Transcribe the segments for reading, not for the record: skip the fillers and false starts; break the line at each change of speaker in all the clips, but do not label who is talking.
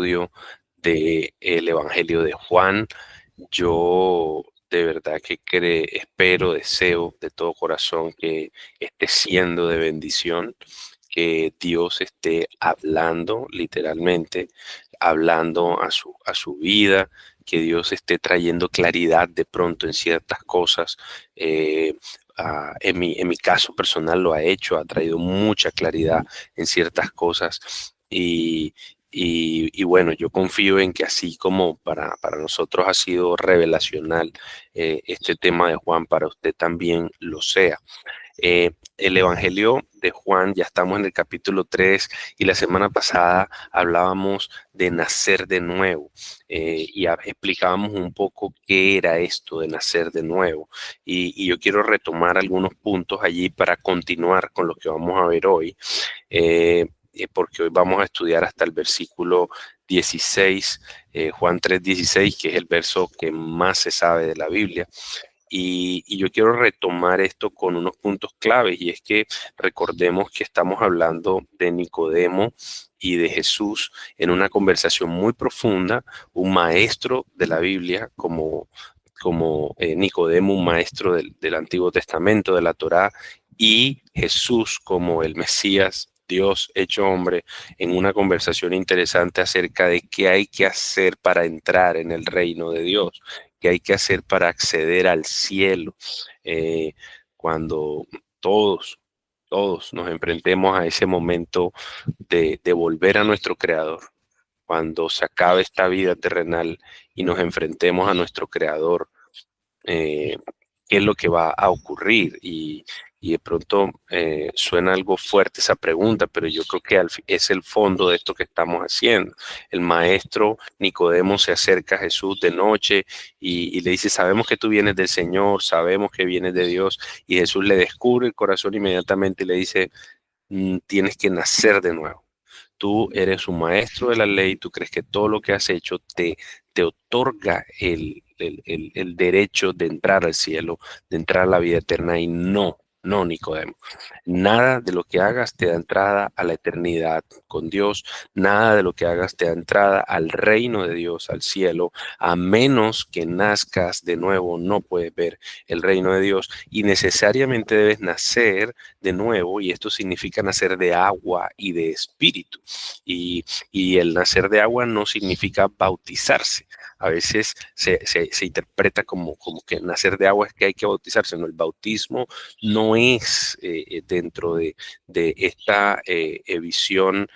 estudio del Evangelio de Juan. Yo de verdad que espero, deseo de todo corazón que esté siendo de bendición, que Dios esté hablando literalmente, hablando a su vida, que Dios esté trayendo claridad de pronto en ciertas cosas. eh, en mi caso personal lo ha hecho, ha traído mucha claridad en ciertas cosas y bueno, yo confío en que así como para nosotros ha sido revelacional este tema de Juan, para usted también lo sea. El Evangelio de Juan, ya estamos en el capítulo 3 y la semana pasada hablábamos de nacer de nuevo explicábamos un poco qué era esto de nacer de nuevo. Y yo quiero retomar algunos puntos allí para continuar con lo que vamos a ver hoy, porque hoy vamos a estudiar hasta el versículo 16, Juan 3:16, que es el verso que más se sabe de la Biblia. Y yo quiero retomar esto con unos puntos claves, y es que recordemos que estamos hablando de Nicodemo y de Jesús en una conversación muy profunda, un maestro de la Biblia como Nicodemo, un maestro del Antiguo Testamento, de la Torá, y Jesús como el Mesías, Dios hecho hombre, en una conversación interesante acerca de qué hay que hacer para entrar en el reino de Dios, qué hay que hacer para acceder al cielo, cuando todos nos enfrentemos a ese momento de volver a nuestro Creador, cuando se acabe esta vida terrenal y nos enfrentemos a nuestro Creador. eh, Qué es lo que va a ocurrir. Y de pronto suena algo fuerte esa pregunta, pero yo creo que es el fondo de esto que estamos haciendo. El maestro Nicodemo se acerca a Jesús de noche y le dice: sabemos que tú vienes del Señor, sabemos que vienes de Dios. Y Jesús le descubre el corazón inmediatamente y le dice: Tienes que nacer de nuevo. Tú eres un maestro de la ley, tú crees que todo lo que has hecho te otorga el derecho de entrar al cielo, de entrar a la vida eterna, y no. No, Nicodemo. Nada de lo que hagas te da entrada a la eternidad con Dios. Nada de lo que hagas te da entrada al reino de Dios, al cielo. A menos que nazcas de nuevo, no puedes ver el reino de Dios. Y necesariamente debes nacer de nuevo, y esto significa nacer de agua y de espíritu. Y el nacer de agua no significa bautizarse. A veces se interpreta como que nacer de agua es que hay que bautizarse. No, el bautismo no es dentro de esta visión,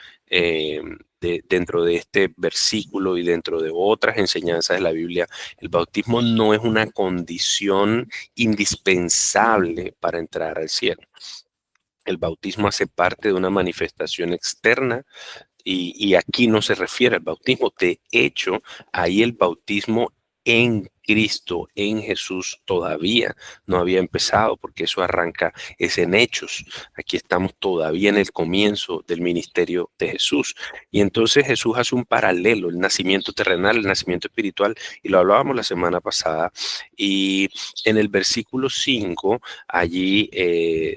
dentro de este versículo y dentro de otras enseñanzas de la Biblia. El bautismo no es una condición indispensable para entrar al cielo. El bautismo hace parte de una manifestación externa, y aquí no se refiere al bautismo. De hecho, ahí el bautismo en Cristo, en Jesús, todavía no había empezado, porque eso arranca, es en Hechos. Aquí estamos todavía en el comienzo del ministerio de Jesús. Y entonces Jesús hace un paralelo: el nacimiento terrenal, el nacimiento espiritual, y lo hablábamos la semana pasada. Y en el versículo 5, allí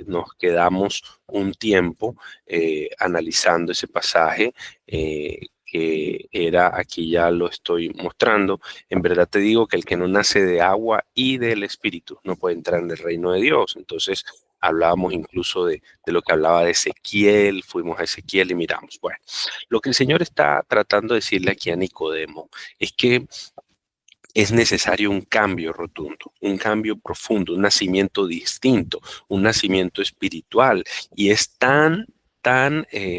nos quedamos un tiempo analizando ese pasaje, que era, aquí ya lo estoy mostrando: en verdad te digo que el que no nace de agua y del Espíritu no puede entrar en el reino de Dios. Entonces hablábamos incluso de lo que hablaba de Ezequiel, fuimos a Ezequiel y miramos. Bueno, lo que el Señor está tratando de decirle aquí a Nicodemo es que es necesario un cambio rotundo, un cambio profundo, un nacimiento distinto, un nacimiento espiritual. Y es tan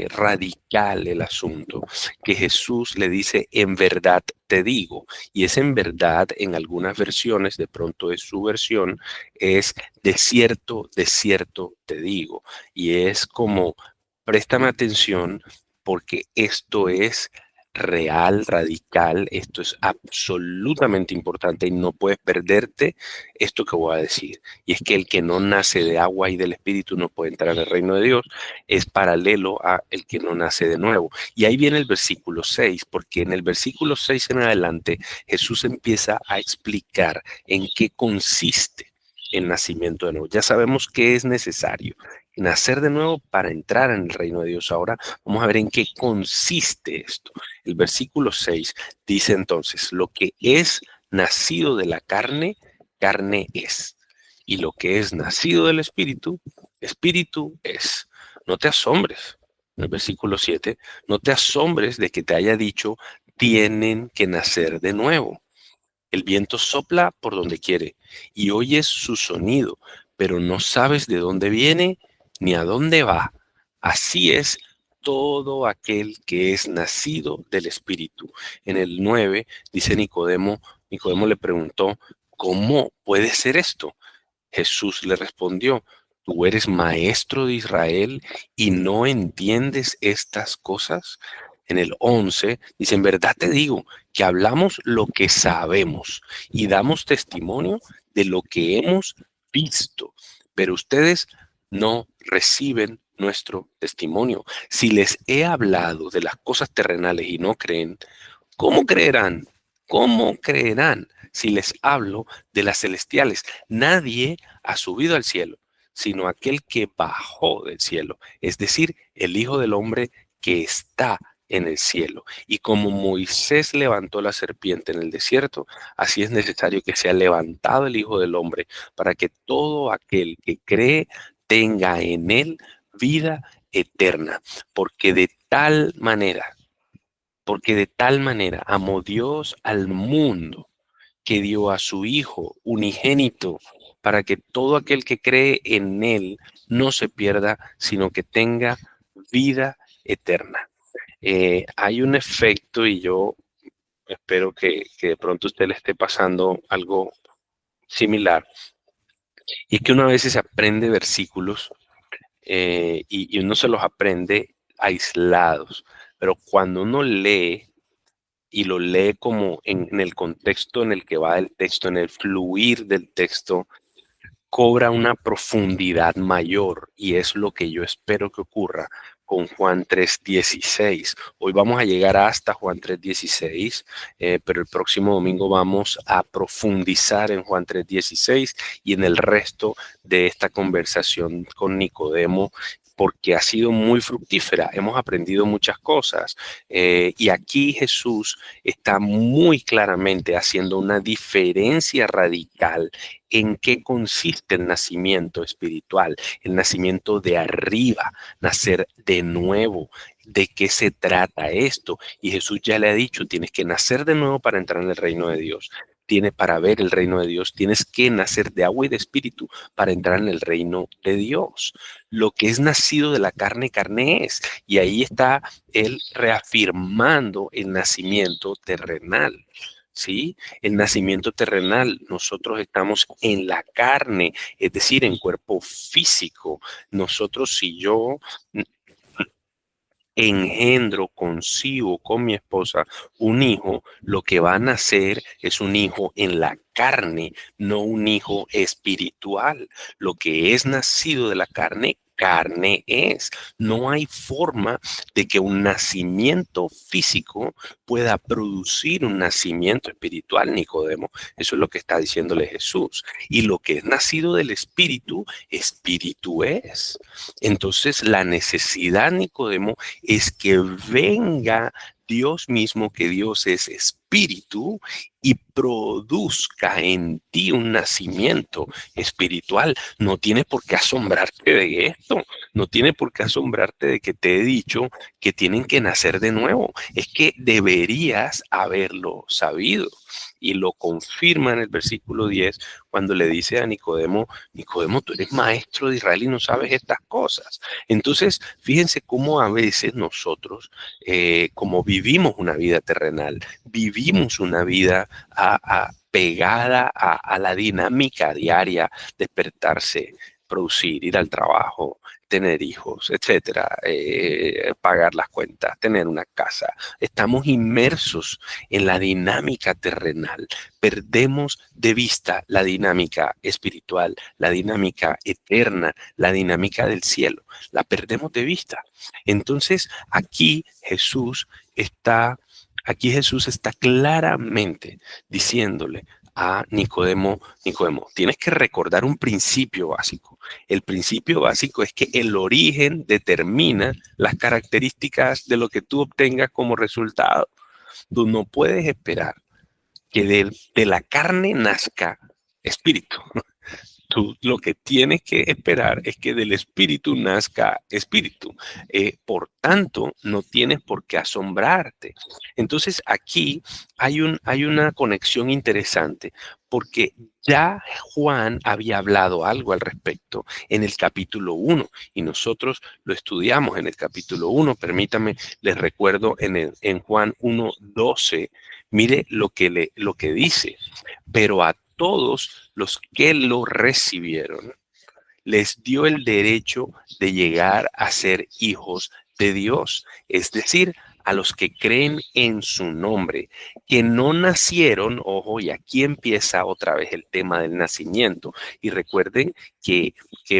radical el asunto, que Jesús le dice: en verdad te digo. Y es en verdad, en algunas versiones, de pronto es su versión, es de cierto te digo. Y es como: préstame atención, porque esto es real, radical, esto es absolutamente importante y no puedes perderte esto que voy a decir. Y es que el que no nace de agua y del Espíritu no puede entrar al reino de Dios. Es paralelo a el que no nace de nuevo. Y ahí viene el versículo 6, porque en el versículo 6 en adelante Jesús empieza a explicar en qué consiste el nacimiento de nuevo. Ya sabemos que es necesario, nacer de nuevo para entrar en el reino de Dios. Ahora vamos a ver en qué consiste esto. El versículo 6 dice entonces, lo que es nacido de la carne, carne es. Y lo que es nacido del espíritu, espíritu es. No te asombres. En el versículo 7, no te asombres de que te haya dicho, tienen que nacer de nuevo. El viento sopla por donde quiere y oyes su sonido, pero no sabes de dónde viene ni a dónde va. Así es todo aquel que es nacido del Espíritu. En el 9 dice Nicodemo le preguntó, ¿cómo puede ser esto? Jesús le respondió, ¿tú eres maestro de Israel y no entiendes estas cosas? En el 11 dice, en verdad te digo que hablamos lo que sabemos y damos testimonio de lo que hemos visto, pero ustedes no reciben nuestro testimonio. Si les he hablado de las cosas terrenales y no creen, ¿cómo creerán? ¿Cómo creerán si les hablo de las celestiales? Nadie ha subido al cielo, sino aquel que bajó del cielo, es decir, el Hijo del Hombre que está en el cielo. Y como Moisés levantó la serpiente en el desierto, así es necesario que sea levantado el Hijo del Hombre para que todo aquel que cree tenga en él vida eterna, porque de tal manera porque de tal manera amó Dios al mundo que dio a su Hijo unigénito para que todo aquel que cree en Él no se pierda, sino que tenga vida eterna. Hay un efecto y yo espero que de pronto a usted le esté pasando algo similar. Y es que uno a veces aprende versículos y uno se los aprende aislados, pero cuando uno lee y lo lee como en el contexto en el que va el texto, en el fluir del texto, cobra una profundidad mayor y es lo que yo espero que ocurra con Juan 3:16. Hoy vamos a llegar hasta Juan 3:16, pero el próximo domingo vamos a profundizar en Juan 3:16 y en el resto de esta conversación con Nicodemo porque ha sido muy fructífera, hemos aprendido muchas cosas y aquí Jesús está muy claramente haciendo una diferencia radical en qué consiste el nacimiento espiritual, el nacimiento de arriba, nacer de nuevo. ¿De qué se trata esto? Y Jesús ya le ha dicho, tienes que nacer de nuevo para entrar en el reino de Dios. Tienes para ver el reino de Dios, tienes que nacer de agua y de espíritu para entrar en el reino de Dios. Lo que es nacido de la carne, carne es. Y ahí está él reafirmando el nacimiento terrenal. ¿Sí? El nacimiento terrenal, nosotros estamos en la carne, es decir, en cuerpo físico. Nosotros, si yo engendro, concibo con mi esposa un hijo, lo que va a nacer es un hijo en la carne, no un hijo espiritual. Lo que es nacido de la carne, carne es. No hay forma de que un nacimiento físico pueda producir un nacimiento espiritual, Nicodemo. Eso es lo que está diciéndole Jesús. Y lo que es nacido del espíritu, espíritu es. Entonces, la necesidad, Nicodemo, es que venga Dios mismo, que Dios es espíritu, y produzca en ti un nacimiento espiritual. No tiene por qué asombrarte de esto, no tiene por qué asombrarte de que te he dicho que tienen que nacer de nuevo. Es que deberías haberlo sabido. Y lo confirma en el versículo 10 cuando le dice a Nicodemo, Nicodemo, tú eres maestro de Israel y no sabes estas cosas. Entonces, fíjense cómo a veces nosotros, como vivimos una vida terrenal, vivimos una vida pegada a la dinámica diaria, despertarse, producir, ir al trabajo, tener hijos, etcétera, pagar las cuentas, tener una casa. Estamos inmersos en la dinámica terrenal. Perdemos de vista la dinámica espiritual, la dinámica eterna, la dinámica del cielo. La perdemos de vista. Entonces, aquí Jesús está claramente diciéndole a Nicodemo, Nicodemo, tienes que recordar un principio básico. El principio básico es que el origen determina las características de lo que tú obtengas como resultado. Tú no puedes esperar que de la carne nazca espíritu. Tú lo que tienes que esperar es que del espíritu nazca espíritu. Por tanto, no tienes por qué asombrarte. Entonces aquí hay una conexión interesante porque ya Juan había hablado algo al respecto en el capítulo 1 y nosotros lo estudiamos en el capítulo 1. Permítame, les recuerdo en Juan 1:12, mire lo que dice. Pero a todos los que lo recibieron, les dio el derecho de llegar a ser hijos de Dios, es decir, a los que creen en su nombre, que no nacieron, ojo, y aquí empieza otra vez el tema del nacimiento. Y recuerden que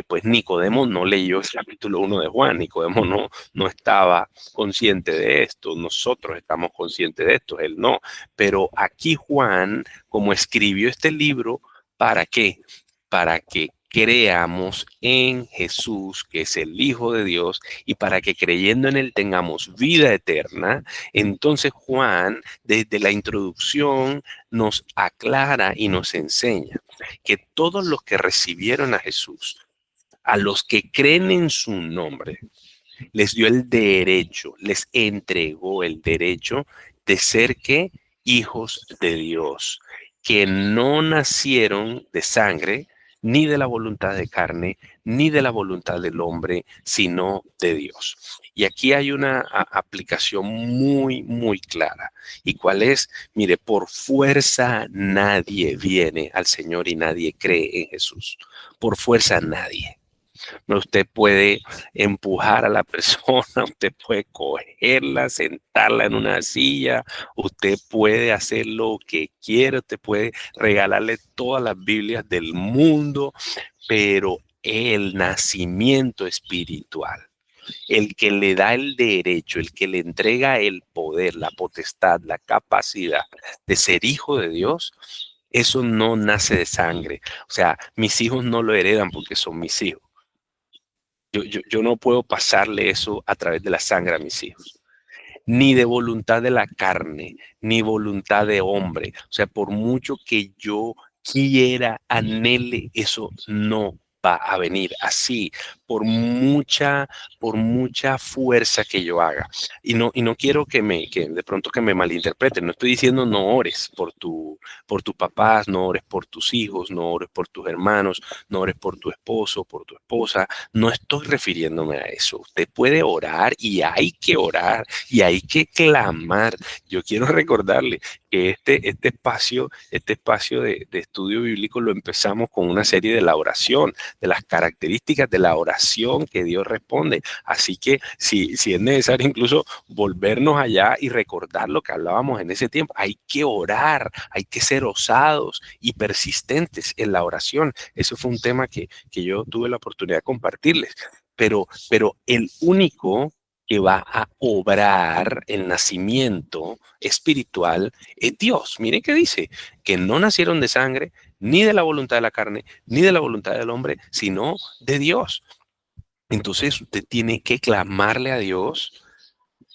pues Nicodemo no leyó el capítulo 1 de Juan, Nicodemo no estaba consciente de esto, nosotros estamos conscientes de esto, él no. Pero aquí Juan, como escribió este libro, ¿para qué? Para que creamos en Jesús, que es el Hijo de Dios, y para que creyendo en Él tengamos vida eterna. Entonces Juan, desde la introducción, nos aclara y nos enseña que todos los que recibieron a Jesús, a los que creen en su nombre, les dio el derecho, les entregó el derecho de ser ¿qué? Hijos de Dios, que no nacieron de sangre, ni de la voluntad de carne, ni de la voluntad del hombre, sino de Dios. Y aquí hay una aplicación muy clara. ¿Y cuál es? Mire, por fuerza nadie viene al Señor y nadie cree en Jesús. Por fuerza nadie. Usted puede empujar a la persona, usted puede cogerla, sentarla en una silla, usted puede hacer lo que quiera, usted puede regalarle todas las Biblias del mundo, pero el nacimiento espiritual, el que le da el derecho, el que le entrega el poder, la potestad, la capacidad de ser hijo de Dios, eso no nace de sangre. O sea, mis hijos no lo heredan porque son mis hijos. Yo no puedo pasarle eso a través de la sangre a mis hijos, ni de voluntad de la carne, ni voluntad de hombre. O sea, por mucho que yo quiera, anhele, eso no va a venir así, por mucha fuerza que yo haga. Y no quiero que de pronto que me malinterpreten. No estoy diciendo no ores por tus papás, no ores por tus hijos, no ores por tus hermanos, no ores por tu esposo, por tu esposa. No estoy refiriéndome a eso. Usted puede orar y hay que orar y hay que clamar. Yo quiero recordarle que este espacio de estudio bíblico lo empezamos con una serie de la oración, de las características de la oración que Dios responde. Así que si es necesario incluso volvernos allá y recordar lo que hablábamos en ese tiempo, hay que orar, hay que ser osados y persistentes en la oración. Eso fue un tema que yo tuve la oportunidad de compartirles. Pero el único que va a obrar el nacimiento espiritual es Dios. Miren qué dice, que no nacieron de sangre, ni de la voluntad de la carne, ni de la voluntad del hombre, sino de Dios. Entonces usted tiene que clamarle a Dios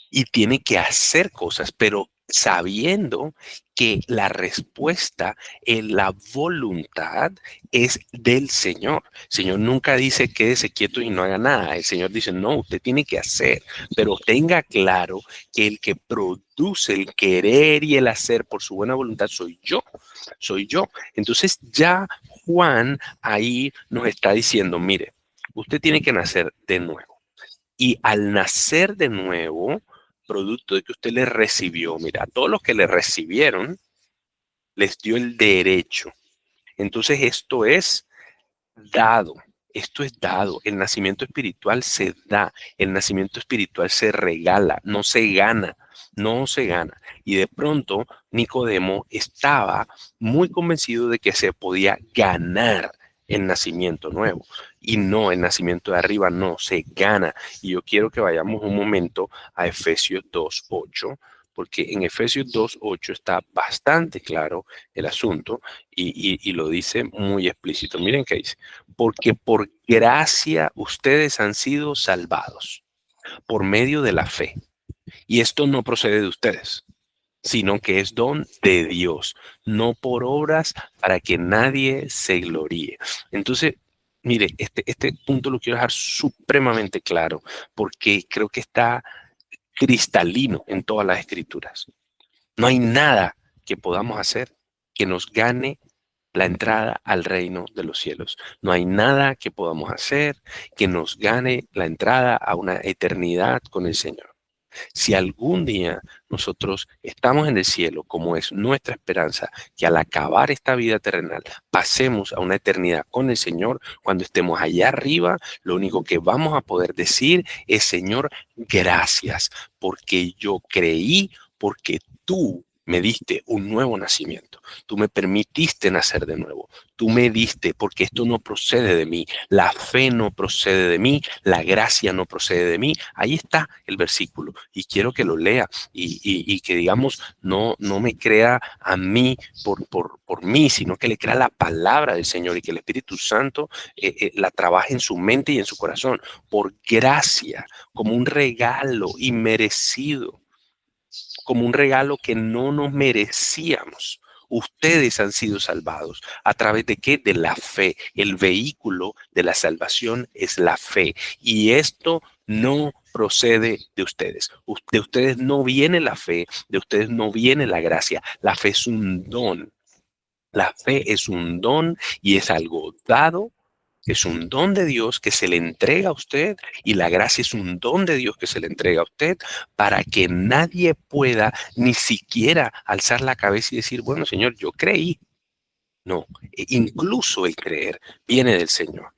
y tiene que hacer cosas, pero sabiendo que la respuesta en la voluntad es del Señor. El Señor nunca dice quédese quieto y no haga nada. El Señor dice, no, usted tiene que hacer, pero tenga claro que el que produce el querer y el hacer por su buena voluntad soy yo, soy yo. Entonces ya Juan ahí nos está diciendo, mire, usted tiene que nacer de nuevo. Y al nacer de nuevo, producto de que usted le recibió, mira, a todos los que le recibieron, les dio el derecho. Entonces esto es dado. Esto es dado. El nacimiento espiritual se da. El nacimiento espiritual se regala, no se gana. No se gana. Y de pronto Nicodemo estaba muy convencido de que se podía ganar el nacimiento nuevo. Y no, el nacimiento de arriba no se gana. Y yo quiero que vayamos un momento a Efesios 2:8, porque en Efesios 2:8 está bastante claro el asunto y lo dice muy explícito. Miren qué dice, porque por gracia ustedes han sido salvados por medio de la fe. Y esto no procede de ustedes, sino que es don de Dios, no por obras para que nadie se gloríe. Entonces, mire, este punto lo quiero dejar supremamente claro, porque creo que está cristalino en todas las escrituras. No hay nada que podamos hacer que nos gane la entrada al reino de los cielos. No hay nada que podamos hacer que nos gane la entrada a una eternidad con el Señor. Si algún día nosotros estamos en el cielo, como es nuestra esperanza, que al acabar esta vida terrenal pasemos a una eternidad con el Señor, cuando estemos allá arriba, lo único que vamos a poder decir es, Señor, gracias, porque yo creí, porque tú me diste un nuevo nacimiento. Tú me permitiste nacer de nuevo. Tú me diste, porque esto no procede de mí. La fe no procede de mí. La gracia no procede de mí. Ahí está el versículo. Y quiero que lo lea y que, digamos, no me crea a mí por mí, sino que le crea la palabra del Señor y que el Espíritu Santo la trabaje en su mente y en su corazón. Por gracia, como un regalo inmerecido, como un regalo que no nos merecíamos. Ustedes han sido salvados. ¿A través de qué? De la fe. El vehículo de la salvación es la fe. Y esto no procede de ustedes. De ustedes no viene la fe, de ustedes no viene la gracia. La fe es un don. La fe es un don y es algo dado. Es un don de Dios que se le entrega a usted y la gracia es un don de Dios que se le entrega a usted para que nadie pueda ni siquiera alzar la cabeza y decir, bueno, Señor, yo creí. No, incluso el creer viene del Señor.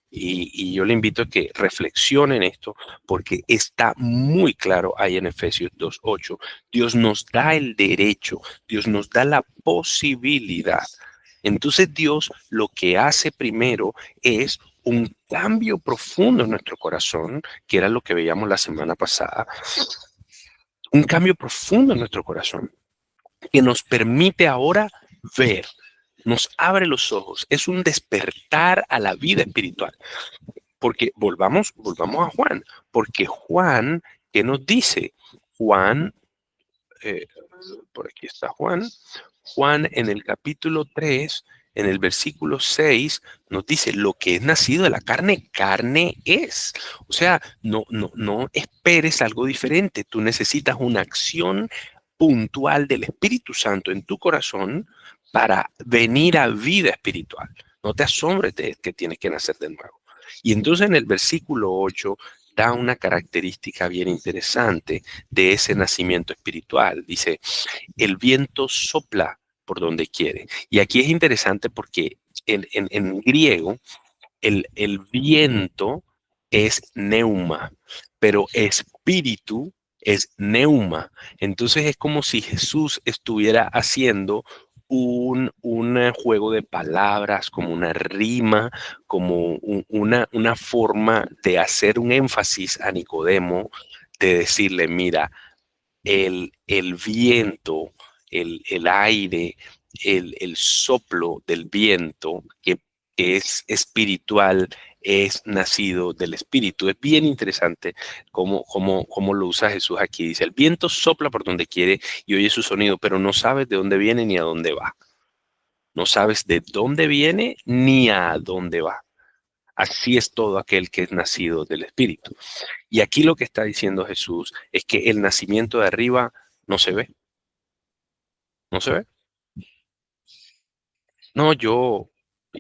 Y yo le invito a que reflexione en esto porque está muy claro ahí en Efesios 2:8. Dios nos da el derecho, Dios nos da la posibilidad. Entonces Dios lo que hace primero es un cambio profundo en nuestro corazón, que era lo que veíamos la semana pasada, un cambio profundo en nuestro corazón que nos permite ahora ver, nos abre los ojos, es un despertar a la vida espiritual. Porque volvamos a Juan, porque Juan, ¿qué nos dice? Juan, eh, por aquí está Juan, Juan en el capítulo 3, en el versículo 6, nos dice, lo que es nacido de la carne, carne es. O sea, no esperes algo diferente. Tú necesitas una acción puntual del Espíritu Santo en tu corazón para venir a vida espiritual. No te asombres de que tienes que nacer de nuevo. Y entonces en el versículo 8 da una característica bien interesante de ese nacimiento espiritual. Dice, el viento sopla por donde quiere. Y aquí es interesante porque en griego el viento es neuma, pero espíritu es neuma. Entonces es como si Jesús estuviera haciendo un juego de palabras, como una rima, como una forma de hacer un énfasis a Nicodemo, de decirle, mira, el viento, el aire, el soplo del viento, que es espiritual, es nacido del espíritu. Es bien interesante cómo lo usa Jesús aquí. Dice, el viento sopla por donde quiere y oye su sonido, pero no sabes de dónde viene ni a dónde va. No sabes de dónde viene ni a dónde va. Así es todo aquel que es nacido del Espíritu. Y aquí lo que está diciendo Jesús es que el nacimiento de arriba no se ve, no se ve. No,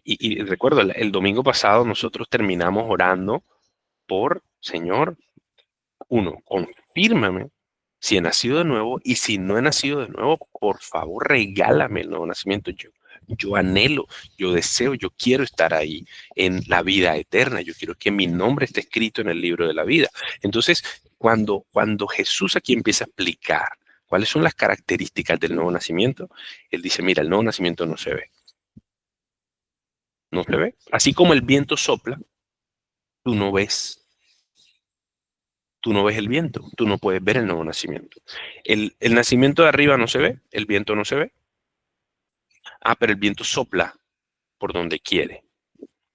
y recuerdo, el domingo pasado nosotros terminamos orando por, Señor, uno, confírmame si he nacido de nuevo y si no he nacido de nuevo, por favor, regálame el nuevo nacimiento. Yo anhelo, yo deseo, yo quiero estar ahí en la vida eterna. Yo quiero que mi nombre esté escrito en el libro de la vida. Entonces, cuando Jesús aquí empieza a explicar cuáles son las características del nuevo nacimiento, él dice, mira, el nuevo nacimiento no se ve, no se ve. Así como el viento sopla, tú no ves, tú no ves el viento, tú no puedes ver el nuevo nacimiento. El nacimiento de arriba no se ve, el viento no se ve. Ah, pero el viento sopla por donde quiere.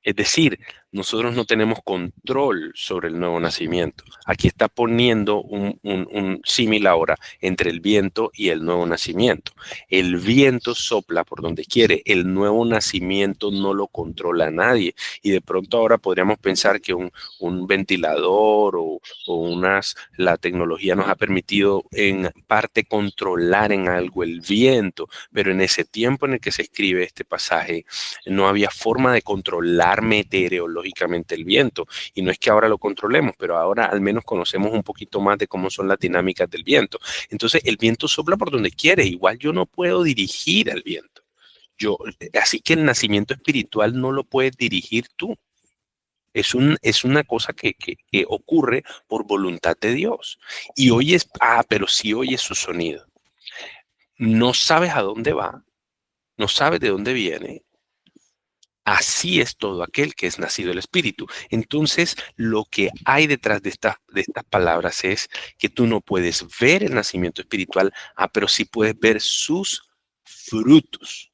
Es decir, nosotros no tenemos control sobre el nuevo nacimiento. Aquí está poniendo un símil ahora entre el viento y el nuevo nacimiento. El viento sopla por donde quiere. El nuevo nacimiento no lo controla nadie. Y de pronto ahora podríamos pensar que un ventilador la tecnología nos ha permitido en parte controlar en algo el viento, pero en ese tiempo en el que se escribe este pasaje, no había forma de controlar meteorológicamente el viento. Y no es que ahora lo controlemos, pero ahora al menos conocemos un poquito más de cómo son las dinámicas del viento. Entonces el viento sopla por donde quiere. Igual yo no puedo dirigir al viento. Así que el nacimiento espiritual no lo puedes dirigir tú. Es una cosa que ocurre por voluntad de Dios. Y oyes, pero si oyes su sonido. No sabes a dónde va, no sabes de dónde viene. Así es todo aquel que es nacido del Espíritu. Entonces, lo que hay detrás de estas palabras es que tú no puedes ver el nacimiento espiritual, pero sí puedes ver sus frutos,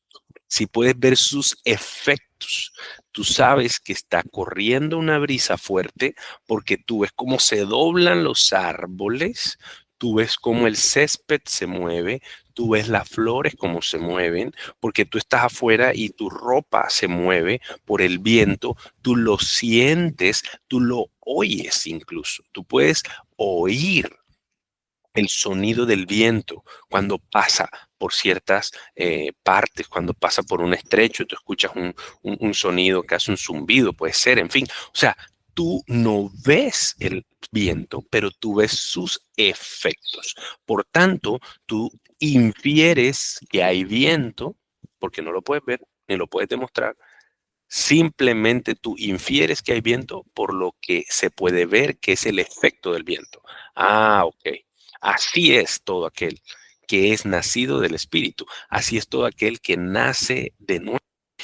sí puedes ver sus efectos. Tú sabes que está corriendo una brisa fuerte porque tú ves cómo se doblan los árboles, tú ves cómo el césped se mueve, tú ves las flores cómo se mueven, porque tú estás afuera y tu ropa se mueve por el viento, tú lo sientes, tú lo oyes incluso, tú puedes oír el sonido del viento cuando pasa por ciertas partes, cuando pasa por un estrecho, tú escuchas un sonido que hace un zumbido, puede ser, en fin. O sea, tú no ves el viento, pero tú ves sus efectos. Por tanto, tú infieres que hay viento, porque no lo puedes ver ni lo puedes demostrar. Simplemente tú infieres que hay viento por lo que se puede ver que es el efecto del viento. Ok. Así es todo aquel que es nacido del Espíritu. Así es todo aquel que nace de nuevo.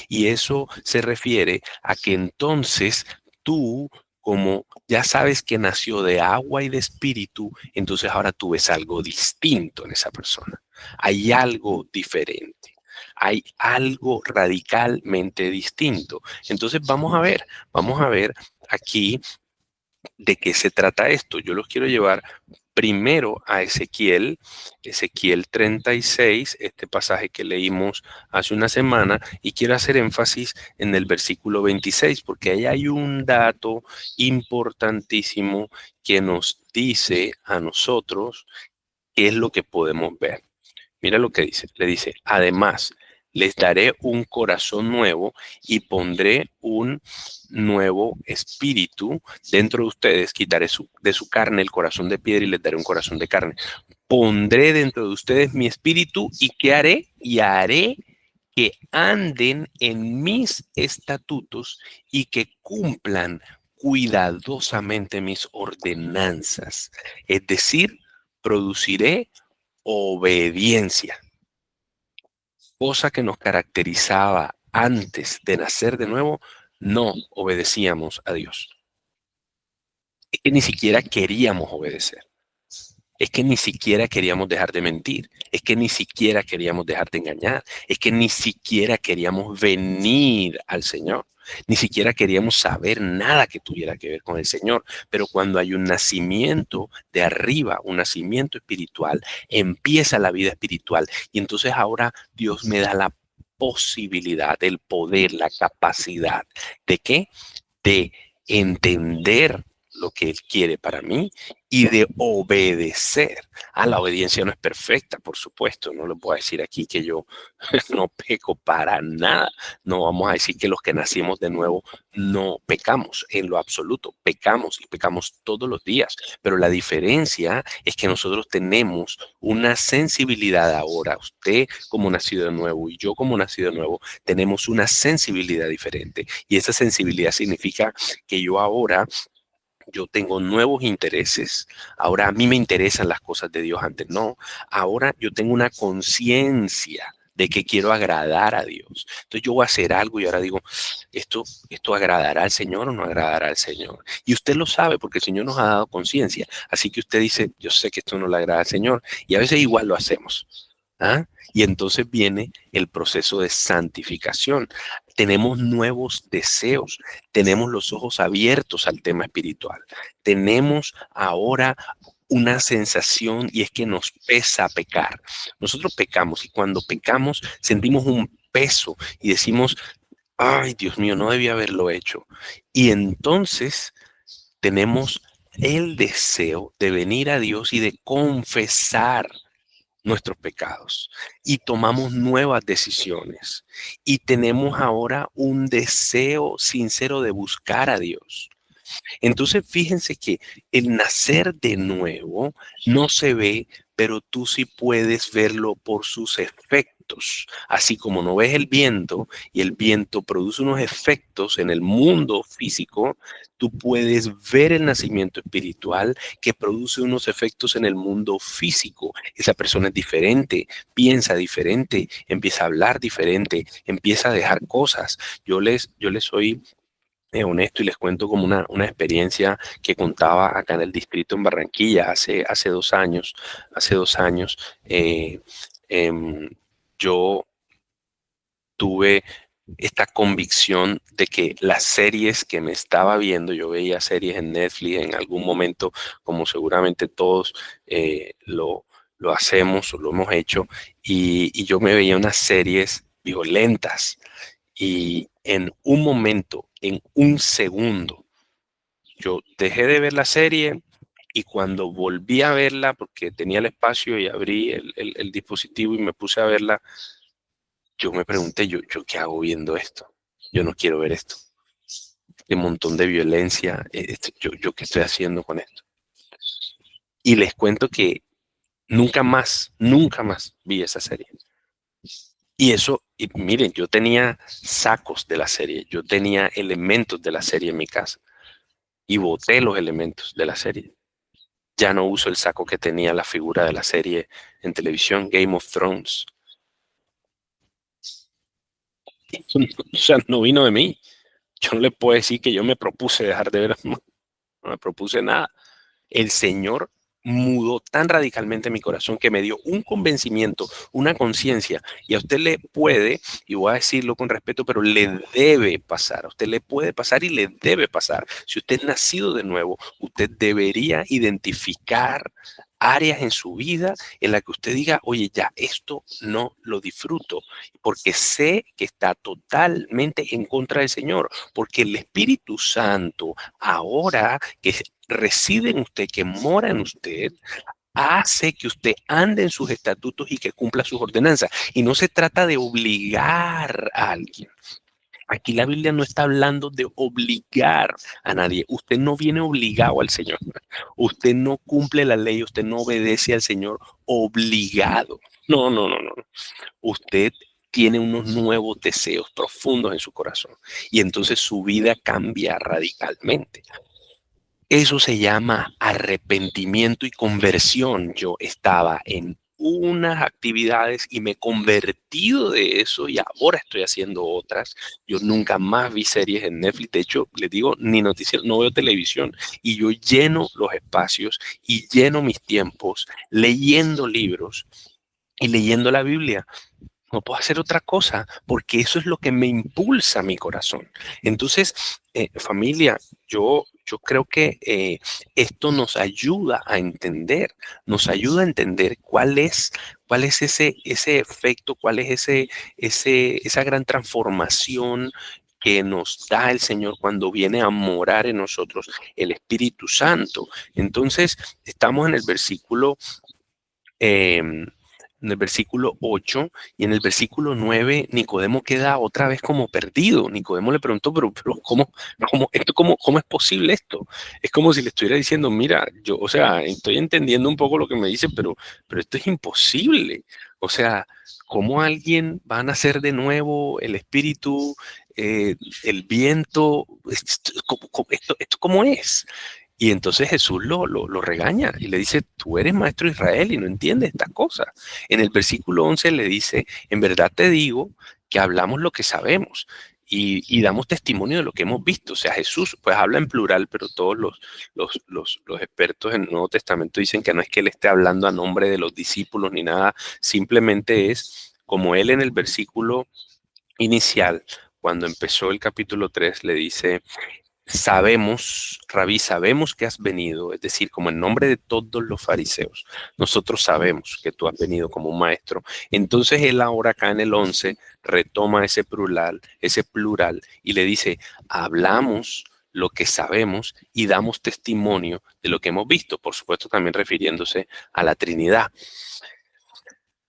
Y eso se refiere a que entonces tú, como ya sabes que nació de agua y de espíritu, entonces ahora tú ves algo distinto en esa persona. Hay algo diferente. Hay algo radicalmente distinto. Entonces vamos a ver aquí de qué se trata esto. Yo los quiero llevar primero a Ezequiel 36, este pasaje que leímos hace una semana, y quiero hacer énfasis en el versículo 26, porque ahí hay un dato importantísimo que nos dice a nosotros qué es lo que podemos ver. Mira lo que dice. Le dice, además, les daré un corazón nuevo y pondré un nuevo espíritu dentro de ustedes. Quitaré de su carne el corazón de piedra y les daré un corazón de carne. Pondré dentro de ustedes mi espíritu y ¿qué haré? Y haré que anden en mis estatutos y que cumplan cuidadosamente mis ordenanzas. Es decir, produciré obediencia, cosa que nos caracterizaba antes de nacer de nuevo, no obedecíamos a Dios. Es que ni siquiera queríamos obedecer. Es que ni siquiera queríamos dejar de mentir. Es que ni siquiera queríamos dejar de engañar. Es que ni siquiera queríamos venir al Señor. Ni siquiera queríamos saber nada que tuviera que ver con el Señor. Pero cuando hay un nacimiento de arriba, un nacimiento espiritual, empieza la vida espiritual. Y entonces ahora Dios me da la posibilidad, el poder, la capacidad de qué? De entender lo que Él quiere para mí y de obedecer. La obediencia no es perfecta, por supuesto. No les voy a decir aquí que yo no peco para nada. No vamos a decir que los que nacimos de nuevo no pecamos en lo absoluto. Pecamos y pecamos todos los días. Pero la diferencia es que nosotros tenemos una sensibilidad ahora. Usted como nacido de nuevo y yo como nacido de nuevo tenemos una sensibilidad diferente. Y esa sensibilidad significa que yo tengo nuevos intereses. Ahora a mí me interesan las cosas de Dios, antes no. Ahora yo tengo una conciencia de que quiero agradar a Dios. Entonces yo voy a hacer algo y ahora digo, ¿esto agradará al Señor o no agradará al Señor? Y usted lo sabe porque el Señor nos ha dado conciencia. Así que usted dice, yo sé que esto no le agrada al Señor. Y a veces igual lo hacemos. ¿Ah? Y entonces viene el proceso de santificación. Tenemos nuevos deseos, tenemos los ojos abiertos al tema espiritual. Tenemos ahora una sensación y es que nos pesa pecar. Nosotros pecamos y cuando pecamos sentimos un peso y decimos, ay, Dios mío, no debía haberlo hecho. Y entonces tenemos el deseo de venir a Dios y de confesar nuestros pecados y tomamos nuevas decisiones y tenemos ahora un deseo sincero de buscar a Dios. Entonces, fíjense que el nacer de nuevo no se ve, pero tú sí puedes verlo por sus efectos. Así como no ves el viento y el viento produce unos efectos en el mundo físico, tú puedes ver el nacimiento espiritual que produce unos efectos en el mundo físico. Esa persona es diferente, piensa diferente, empieza a hablar diferente, empieza a dejar cosas. Yo les soy honesto y les cuento como una experiencia que contaba acá en el distrito en Barranquilla hace 2 años. Hace 2 años eh, em, yo tuve esta convicción de que las series que me estaba viendo, yo veía series en Netflix en algún momento, como seguramente todos lo hacemos o lo hemos hecho, y yo me veía unas series violentas y en un momento, en un segundo, yo dejé de ver la serie y cuando volví a verla, porque tenía el espacio y abrí el dispositivo y me puse a verla, yo me pregunté, yo ¿qué hago viendo esto? Yo no quiero ver esto. Este montón de violencia, yo ¿qué estoy haciendo con esto? Y les cuento que nunca más vi esa serie. Y eso, y miren, yo tenía sacos de la serie, yo tenía elementos de la serie en mi casa y boté los elementos de la serie. Ya no uso el saco que tenía la figura de la serie en televisión, Game of Thrones. O sea, no vino de mí. Yo no le puedo decir que yo me propuse dejar de ver, no me propuse nada. El Señor mudó tan radicalmente mi corazón que me dio un convencimiento, una conciencia, y a usted le puede, y voy a decirlo con respeto, pero le debe pasar, a usted le puede pasar y le debe pasar. Si usted es nacido de nuevo, usted debería identificar áreas en su vida en las que usted diga, oye, ya esto no lo disfruto, porque sé que está totalmente en contra del Señor, porque el Espíritu Santo ahora que reside en usted, que mora en usted, hace que usted ande en sus estatutos y que cumpla sus ordenanzas. Y no se trata de obligar a alguien. Aquí la Biblia no está hablando de obligar a nadie. Usted no viene obligado al Señor. Usted no cumple la ley, usted no obedece al Señor obligado. No, no, no, no. Usted tiene unos nuevos deseos profundos en su corazón y entonces su vida cambia radicalmente. Eso se llama arrepentimiento y conversión. Yo estaba en unas actividades y me he convertido de eso y ahora estoy haciendo otras. Yo nunca más vi series en Netflix. De hecho, les digo, ni noticias, no veo televisión. Y yo lleno los espacios y lleno mis tiempos leyendo libros y leyendo la Biblia. No puedo hacer otra cosa porque eso es lo que me impulsa mi corazón. Entonces, familia, yo creo que esto nos ayuda a entender cuál es ese efecto, cuál es esa gran transformación que nos da el Señor cuando viene a morar en nosotros el Espíritu Santo. Entonces, estamos en el versículo 8 y en el versículo 9 Nicodemo queda otra vez como perdido. Nicodemo le preguntó, pero ¿cómo es posible esto? Es como si le estuviera diciendo, mira, yo, o sea, estoy entendiendo un poco lo que me dice, pero esto es imposible. O sea, ¿cómo alguien va a nacer de nuevo el espíritu, el viento? ¿Esto cómo es? Y entonces Jesús lo regaña y le dice, tú eres maestro de Israel y no entiendes estas cosas. En el versículo 11 le dice, en verdad te digo que hablamos lo que sabemos y damos testimonio de lo que hemos visto. O sea, Jesús pues habla en plural, pero todos los expertos en el Nuevo Testamento dicen que no es que él esté hablando a nombre de los discípulos ni nada, simplemente es como él en el versículo inicial, cuando empezó el capítulo 3 le dice, sabemos, Rabí, sabemos que has venido, es decir, como en nombre de todos los fariseos, nosotros sabemos que tú has venido como un maestro. Entonces él ahora acá en el 11 retoma ese plural y le dice, hablamos lo que sabemos y damos testimonio de lo que hemos visto, por supuesto también refiriéndose a la Trinidad.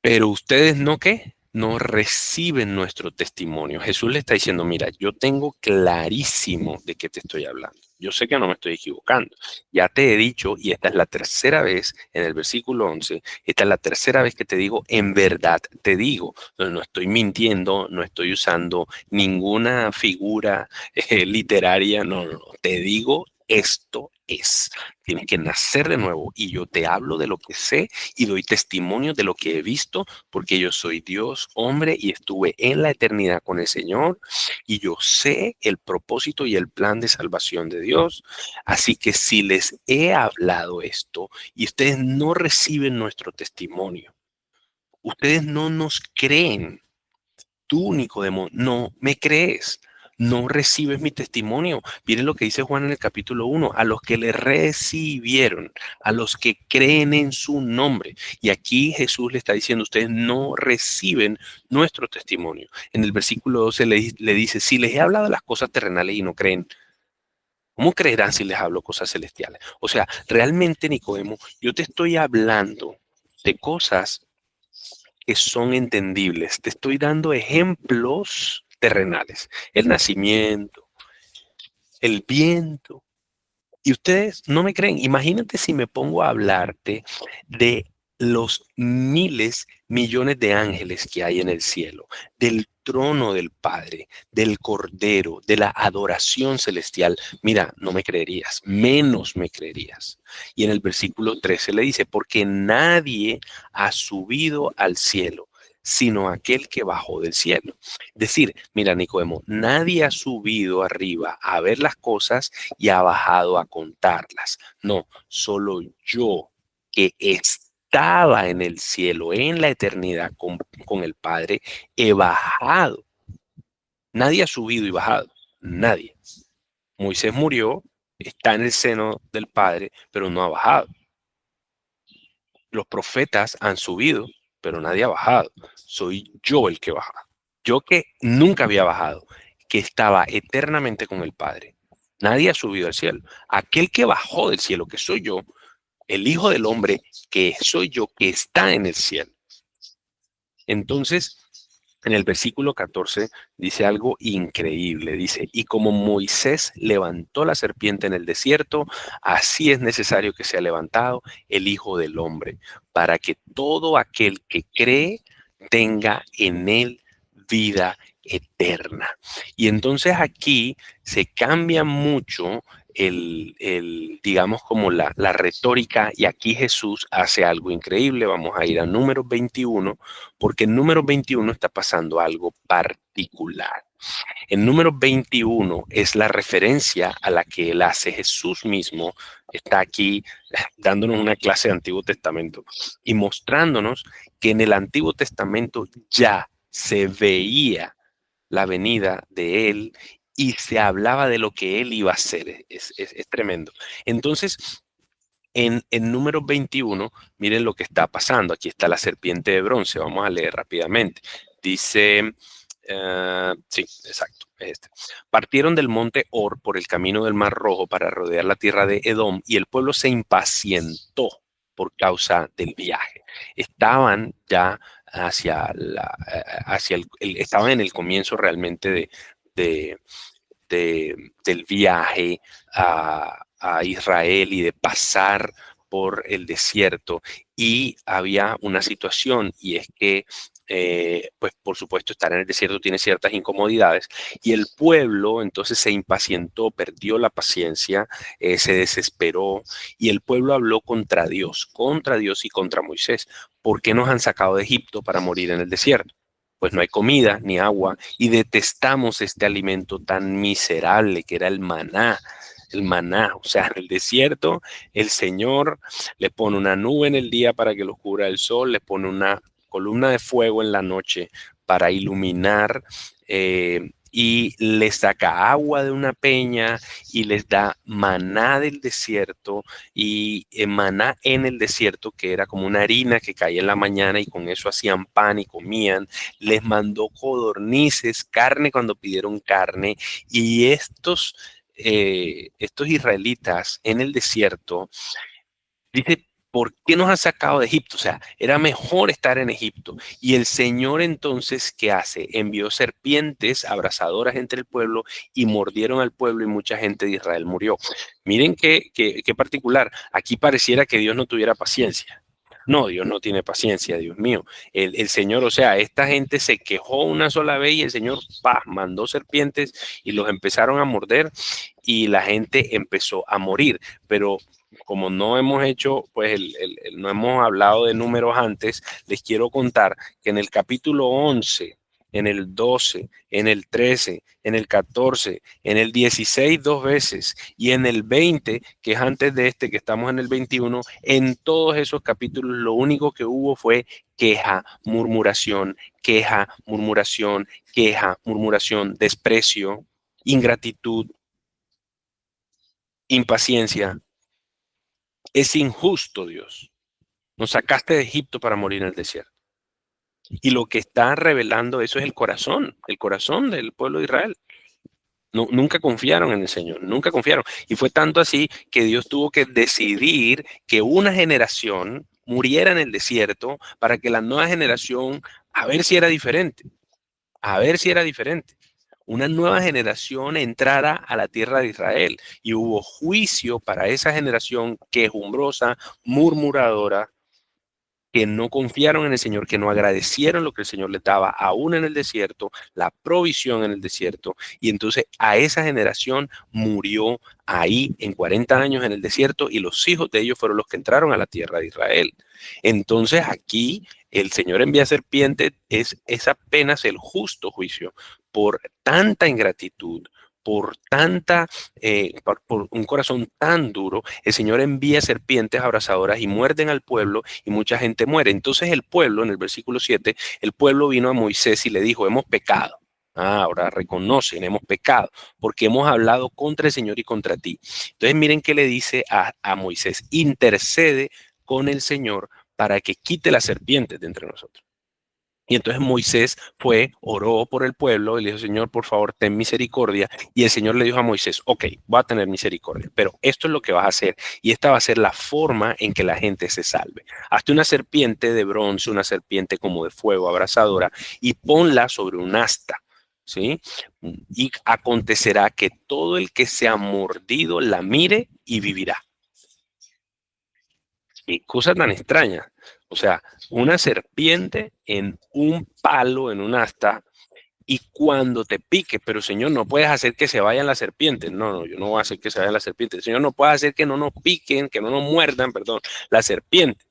Pero ustedes no qué, no reciben nuestro testimonio. Jesús le está diciendo, mira, yo tengo clarísimo de qué te estoy hablando. Yo sé que no me estoy equivocando. Ya te he dicho, y esta es la tercera vez en el versículo 11, esta es la tercera vez que te digo, en verdad te digo. No estoy mintiendo, no estoy usando ninguna figura literaria, no. Te digo, esto es. Tienes que nacer de nuevo y yo te hablo de lo que sé y doy testimonio de lo que he visto, porque yo soy Dios, hombre, y estuve en la eternidad con el Señor, y yo sé el propósito y el plan de salvación de Dios. Así que si les he hablado esto y ustedes no reciben nuestro testimonio, ustedes no nos creen. Tú, Nicodemo, no me crees, no recibes mi testimonio. Miren lo que dice Juan en el capítulo 1, a los que le recibieron, a los que creen en su nombre. Y aquí Jesús le está diciendo, ustedes no reciben nuestro testimonio. En el versículo 12 le dice, si les he hablado de las cosas terrenales y no creen, ¿cómo creerán si les hablo cosas celestiales? O sea, realmente, Nicodemo, yo te estoy hablando de cosas que son entendibles. Te estoy dando ejemplos terrenales. El nacimiento, el viento. Y ustedes no me creen. Imagínate si me pongo a hablarte de los miles, millones de ángeles que hay en el cielo, del trono del Padre, del Cordero, de la adoración celestial. Mira, no me creerías, menos me creerías. Y en el versículo 13 le dice, porque nadie ha subido al cielo, sino aquel que bajó del cielo. Es decir, mira, Nicodemo, nadie ha subido arriba a ver las cosas y ha bajado a contarlas. No, solo yo que estaba en el cielo, en la eternidad con el Padre, he bajado. Nadie ha subido y bajado. Nadie. Moisés murió, está en el seno del Padre, pero no ha bajado. Los profetas han subido, pero nadie ha bajado. Soy yo el que baja. Yo que nunca había bajado, que estaba eternamente con el Padre. Nadie ha subido al cielo. Aquel que bajó del cielo, que soy yo, el Hijo del Hombre, que soy yo, que está en el cielo. Entonces, en el versículo 14 dice algo increíble. Dice, y como Moisés levantó la serpiente en el desierto, así es necesario que sea levantado el Hijo del Hombre, para que todo aquel que cree tenga en él vida eterna. Y entonces aquí se cambia mucho digamos, como la retórica, y aquí Jesús hace algo increíble. Vamos a ir a Números 21, porque en Números 21 está pasando algo particular. En Números 21 es la referencia a la que él hace Jesús mismo. Está aquí dándonos una clase de Antiguo Testamento y mostrándonos que en el Antiguo Testamento ya se veía la venida de él y se hablaba de lo que él iba a hacer. Es tremendo. Entonces, en Números 21, miren lo que está pasando. Aquí está la serpiente de bronce. Vamos a leer rápidamente. Dice, sí, exacto, es este. Partieron del monte Or por el camino del Mar Rojo para rodear la tierra de Edom, y el pueblo se impacientó por causa del viaje. Estaban ya estaban en el comienzo realmente de, del viaje a Israel y de pasar por el desierto. Y había una situación, y es que, pues por supuesto, estar en el desierto tiene ciertas incomodidades, y el pueblo entonces se impacientó, perdió la paciencia, se desesperó, y el pueblo habló contra Dios y contra Moisés. ¿Por qué nos han sacado de Egipto para morir en el desierto? pues no hay comida ni agua y detestamos este alimento tan miserable que era el maná. El maná, o sea, en el desierto, el Señor le pone una nube en el día para que los cubra el sol, le pone una columna de fuego en la noche para iluminar, y les saca agua de una peña y les da maná del desierto y maná en el desierto, que era como una harina que caía en la mañana y con eso hacían pan y comían. Les mandó codornices, carne cuando pidieron carne, y estos israelitas en el desierto, dice, ¿por qué nos has sacado de Egipto? O sea, era mejor estar en Egipto. Y el Señor entonces, ¿qué hace? Envió serpientes abrasadoras entre el pueblo y mordieron al pueblo y mucha gente de Israel murió. Miren qué particular. Aquí pareciera que Dios no tuviera paciencia. No, Dios no tiene paciencia, Dios mío. El Señor, o sea, esta gente se quejó una sola vez y el Señor mandó serpientes y los empezaron a morder y la gente empezó a morir. Pero como no hemos hecho, pues no hemos hablado de números antes, les quiero contar que en el capítulo 11, en el 12, en el 13, en el 14, en el 16 dos veces y en el 20, que es antes de este, que estamos en el 21, en todos esos capítulos lo único que hubo fue queja, murmuración, queja, murmuración, queja, murmuración, desprecio, ingratitud, impaciencia. Es injusto, Dios. Nos sacaste de Egipto para morir en el desierto. Y lo que está revelando eso es el corazón del pueblo de Israel. No, nunca confiaron en el Señor, nunca confiaron. Y fue tanto así que Dios tuvo que decidir que una generación muriera en el desierto para que la nueva generación, a ver si era diferente, a ver si era diferente. Una nueva generación entrara a la tierra de Israel y hubo juicio para esa generación quejumbrosa, murmuradora, que no confiaron en el Señor, que no agradecieron lo que el Señor les daba, aún en el desierto, la provisión en el desierto. Y entonces a esa generación murió ahí en 40 años en el desierto y los hijos de ellos fueron los que entraron a la tierra de Israel. Entonces aquí el Señor envía serpientes, es apenas el justo juicio por tanta ingratitud, por tanta, por un corazón tan duro. El Señor envía serpientes abrasadoras y muerden al pueblo y mucha gente muere. Entonces el pueblo, en el versículo 7, el pueblo vino a Moisés y le dijo, hemos pecado. Ahora reconocen, hemos pecado, porque hemos hablado contra el Señor y contra ti. Entonces miren qué le dice a Moisés, intercede con el Señor para que quite las serpientes de entre nosotros. Y entonces Moisés fue, oró por el pueblo y le dijo, Señor, por favor, ten misericordia. Y el Señor le dijo a Moisés, ok, voy a tener misericordia, pero esto es lo que vas a hacer. Y esta va a ser la forma en que la gente se salve. Hazte una serpiente de bronce, una serpiente como de fuego abrasadora, y ponla sobre un asta. ¿Sí? Y acontecerá que todo el que sea mordido la mire y vivirá. Qué cosa tan extraña. O sea, una serpiente en un palo, en un asta, y cuando te pique, pero Señor, no puedes hacer que se vayan las serpientes. No, no, yo no voy a hacer que se vayan las serpientes. Señor, no puedes hacer que no nos piquen, que no nos muerdan, perdón, la serpiente.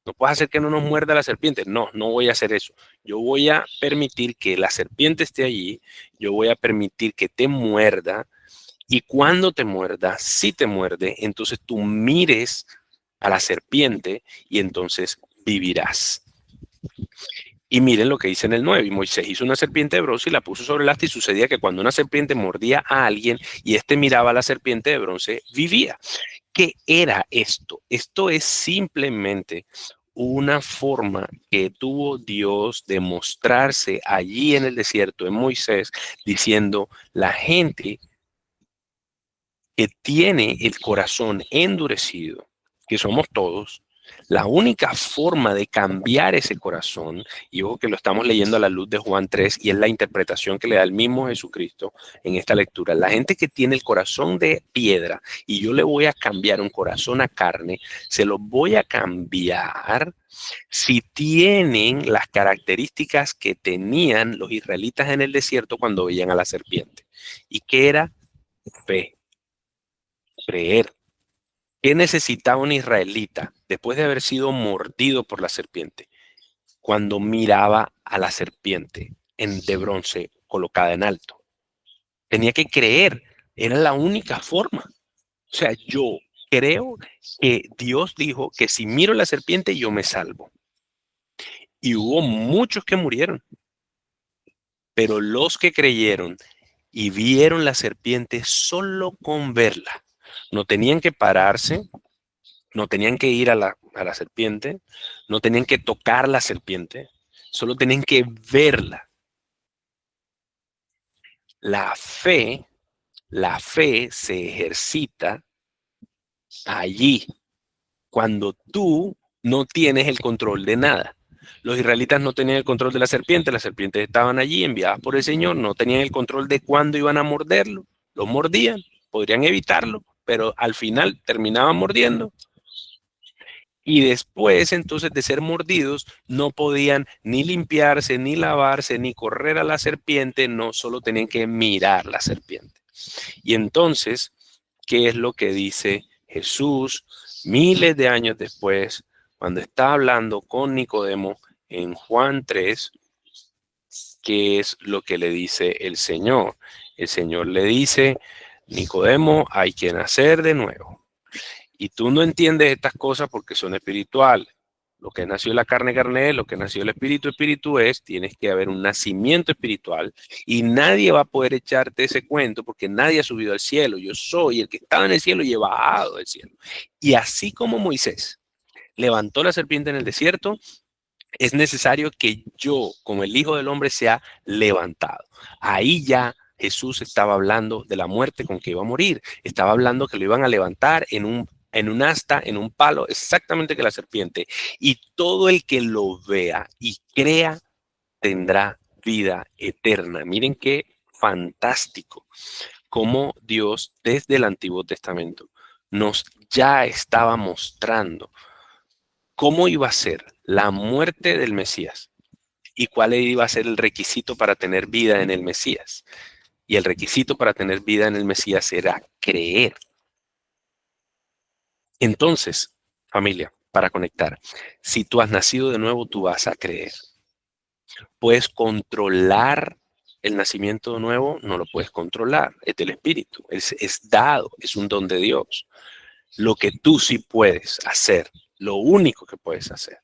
No puedes hacer que no nos muerda la serpiente. No, no voy a hacer eso. Yo voy a permitir que la serpiente esté allí. Yo voy a permitir que te muerda. Y cuando te muerda, si te muerde, entonces tú mires a la serpiente y entonces vivirás. Y miren lo que dice en el 9. Y Moisés hizo una serpiente de bronce y la puso sobre el asta, y sucedía que cuando una serpiente mordía a alguien y éste miraba a la serpiente de bronce, vivía. ¿Qué era esto? Esto es simplemente una forma que tuvo Dios de mostrarse allí en el desierto, en Moisés, diciendo, la gente que tiene el corazón endurecido, que somos todos, la única forma de cambiar ese corazón, y ojo que lo estamos leyendo a la luz de Juan 3, y es la interpretación que le da el mismo Jesucristo en esta lectura, la gente que tiene el corazón de piedra, y yo le voy a cambiar un corazón a carne, se lo voy a cambiar si tienen las características que tenían los israelitas en el desierto cuando veían a la serpiente. ¿Y qué era? Fe, creer. ¿Qué necesitaba un israelita después de haber sido mordido por la serpiente? cuando miraba a la serpiente de bronce colocada en alto. Tenía que creer, era la única forma. O sea, yo creo que Dios dijo que si miro la serpiente yo me salvo. Y hubo muchos que murieron, pero los que creyeron y vieron la serpiente solo con verla, no tenían que pararse, no tenían que ir a la serpiente, no tenían que tocar la serpiente, solo tenían que verla. La fe, la fe se ejercita allí, cuando tú no tienes el control de nada. Los israelitas no tenían el control de la serpiente, las serpientes estaban allí enviadas por el Señor, no tenían el control de cuándo iban a morderlo, lo mordían, podrían evitarlo, pero al final terminaban mordiendo. Y después, entonces, de ser mordidos, no podían ni limpiarse, ni lavarse, ni correr a la serpiente, no, solo tenían que mirar la serpiente. Y entonces, ¿qué es lo que dice Jesús miles de años después, cuando está hablando con Nicodemo en Juan 3? ¿Qué es lo que le dice el Señor? El Señor le dice, Nicodemo, hay que nacer de nuevo. Y tú no entiendes estas cosas porque son espirituales. Lo que nació la carne, carne es, lo que nació el espíritu, espíritu es. Tienes que haber un nacimiento espiritual y nadie va a poder echarte ese cuento porque nadie ha subido al cielo. Yo soy el que estaba en el cielo y he bajado del cielo. Y así como Moisés levantó la serpiente en el desierto, es necesario que yo, como el Hijo del Hombre, sea levantado. Ahí ya Jesús estaba hablando de la muerte con que iba a morir. Estaba hablando que lo iban a levantar en un asta, en un palo, exactamente que la serpiente. Y todo el que lo vea y crea tendrá vida eterna. Miren qué fantástico cómo Dios desde el Antiguo Testamento nos ya estaba mostrando cómo iba a ser la muerte del Mesías y cuál iba a ser el requisito para tener vida en el Mesías. Y el requisito para tener vida en el Mesías era creer. Entonces, familia, para conectar, si tú has nacido de nuevo, tú vas a creer. ¿Puedes controlar el nacimiento de nuevo? No lo puedes controlar, es del Espíritu, es dado, es un don de Dios. Lo que tú sí puedes hacer, lo único que puedes hacer,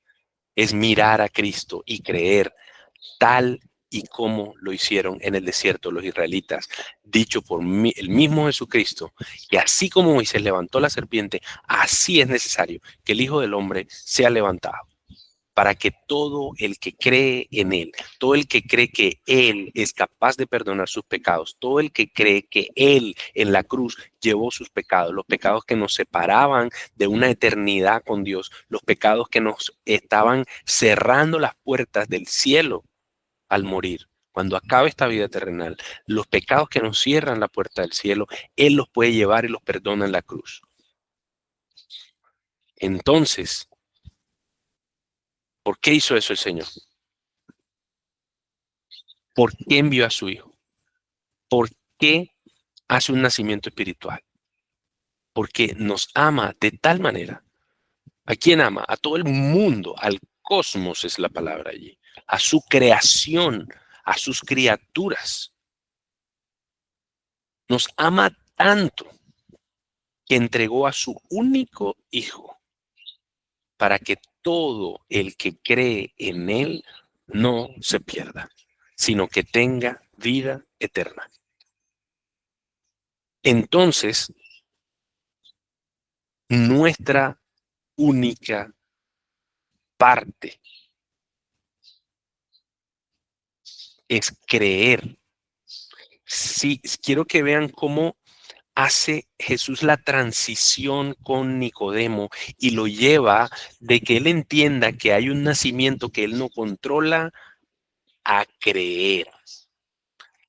es mirar a Cristo y creer tal y como lo hicieron en el desierto los israelitas, dicho por el mismo Jesucristo, que así como Moisés levantó la serpiente, así es necesario que el Hijo del Hombre sea levantado, para que todo el que cree en Él, todo el que cree que Él es capaz de perdonar sus pecados, todo el que cree que Él en la cruz llevó sus pecados, los pecados que nos separaban de una eternidad con Dios, los pecados que nos estaban cerrando las puertas del cielo al morir. Cuando acabe esta vida terrenal, los pecados que nos cierran la puerta del cielo, Él los puede llevar y los perdona en la cruz. Entonces, ¿por qué hizo eso el Señor? ¿Por qué envió a su Hijo? ¿Por qué hace un nacimiento espiritual? Porque nos ama de tal manera. ¿A quién ama? A todo el mundo, al cosmos es la palabra allí, a su creación, a sus criaturas. Nos ama tanto que entregó a su único Hijo para que todo el que cree en Él no se pierda, sino que tenga vida eterna. Entonces, nuestra única parte es creer. Sí, quiero que vean cómo hace Jesús la transición con Nicodemo y lo lleva de que él entienda que hay un nacimiento que él no controla a creer.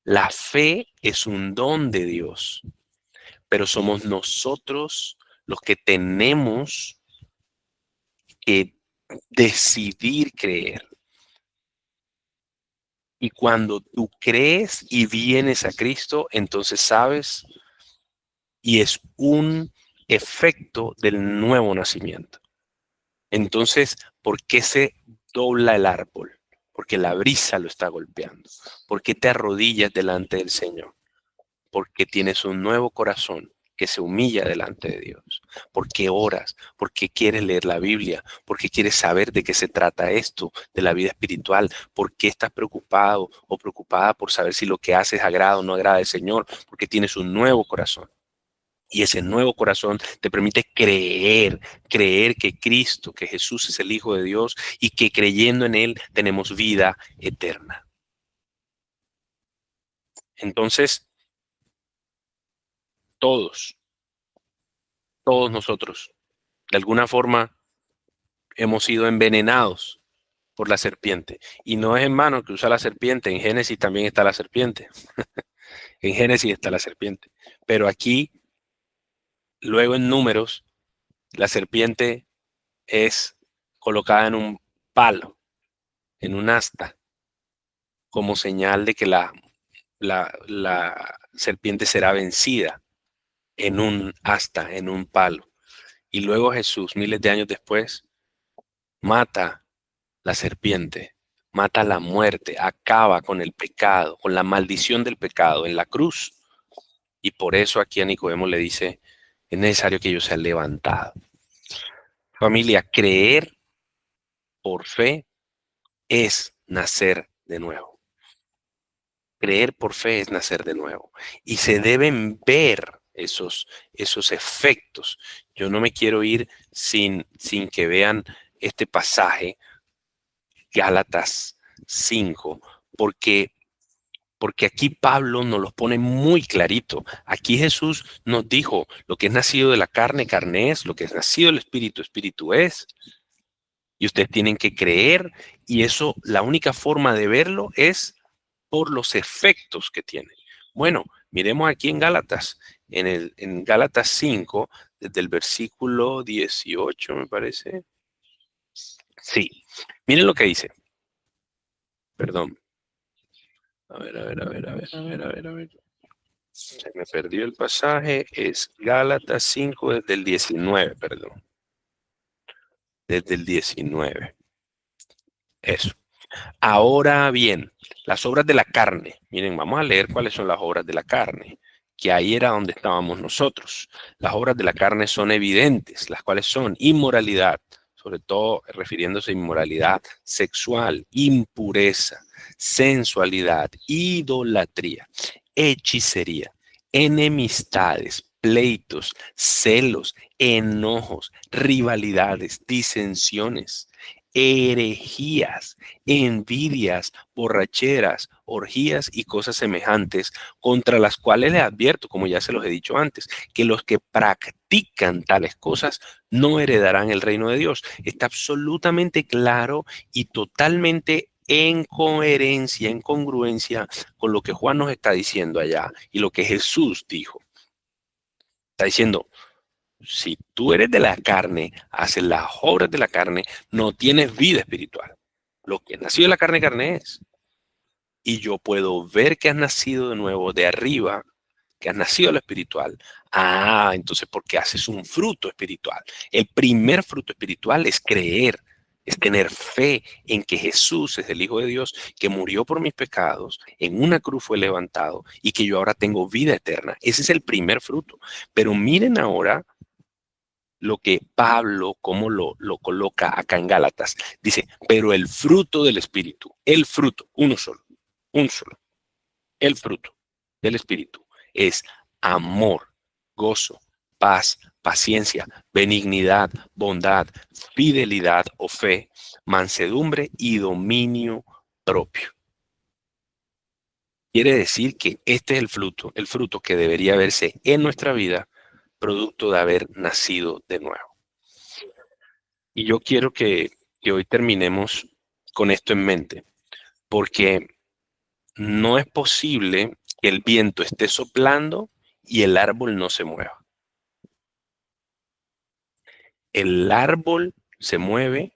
La fe es un don de Dios, pero somos nosotros los que tenemos que decidir creer. Y cuando tú crees y vienes a Cristo, entonces sabes y es un efecto del nuevo nacimiento. Entonces, ¿por qué se dobla el árbol, porque la brisa lo está golpeando. ¿Por qué te arrodillas delante del Señor? Porque tienes un nuevo corazón que se humilla delante de Dios. Porque oras, porque quieres leer la Biblia, porque quieres saber de qué se trata esto, de la vida espiritual, porque estás preocupado o preocupada por saber si lo que haces agrada o no agrada al Señor, porque tienes un nuevo corazón. Y ese nuevo corazón te permite creer que Cristo, que Jesús es el Hijo de Dios y que creyendo en Él tenemos vida eterna. Entonces, todos, todos nosotros, de alguna forma, hemos sido envenenados por la serpiente. Y no es en vano que usa la serpiente. En Génesis también está la serpiente. En Génesis está la serpiente. Pero aquí, luego en Números, la serpiente es colocada en un palo, en un asta, como señal de que la serpiente será vencida en un asta, en un palo. Y luego Jesús, miles de años después, mata la serpiente, mata la muerte, acaba con el pecado, con la maldición del pecado en la cruz. Y por eso aquí a Nicodemo le dice, es necesario que ellos sean levantados. Familia, creer por fe es nacer de nuevo. Creer por fe es nacer de nuevo. Y se deben ver esos efectos. Yo no me quiero ir sin que vean este pasaje, Gálatas 5, porque porque aquí Pablo nos los pone muy clarito. Aquí Jesús nos dijo, lo que es nacido de la carne, carne es, lo que es nacido del espíritu, espíritu es. Y ustedes tienen que creer, y eso, la única forma de verlo es por los efectos que tiene. Bueno, miremos aquí en Gálatas, en Gálatas 5, desde el versículo 18, me parece. Sí, miren lo que dice. Perdón. A ver, a ver, a ver, a ver, a ver, a ver, a ver. Se me perdió el pasaje. Es Gálatas 5 desde el 19, perdón. Desde el 19. Eso. Ahora bien, las obras de la carne. Miren, vamos a leer cuáles son las obras de la carne, que ahí era donde estábamos nosotros. Las obras de la carne son evidentes, las cuales son inmoralidad, sobre todo refiriéndose a inmoralidad sexual, impureza, sensualidad, idolatría, hechicería, enemistades, pleitos, celos, enojos, rivalidades, disensiones, herejías, envidias, borracheras, orgías y cosas semejantes, contra las cuales les advierto, como ya se los he dicho antes, que los que practican tales cosas no heredarán el reino de Dios. Está absolutamente claro y totalmente en coherencia, en congruencia con lo que Juan nos está diciendo allá y lo que Jesús dijo. Está diciendo, si tú eres de la carne, haces las obras de la carne, no tienes vida espiritual. Lo que nació de la carne, carne es. Y yo puedo ver que has nacido de nuevo de arriba, que has nacido de lo espiritual. Ah, entonces porque haces un fruto espiritual. El primer fruto espiritual es creer, es tener fe en que Jesús es el Hijo de Dios, que murió por mis pecados, en una cruz fue levantado y que yo ahora tengo vida eterna. Ese es el primer fruto. Pero miren ahora lo que Pablo, como lo coloca acá en Gálatas. Dice, pero el fruto del Espíritu, el fruto, uno solo, un solo, el fruto del Espíritu es amor, gozo, paz, paciencia, benignidad, bondad, fidelidad o fe, mansedumbre y dominio propio. Quiere decir que este es el fruto que debería verse en nuestra vida, producto de haber nacido de nuevo. Y yo quiero que hoy terminemos con esto en mente, porque no es posible que el viento esté soplando y el árbol no se mueva. El árbol se mueve,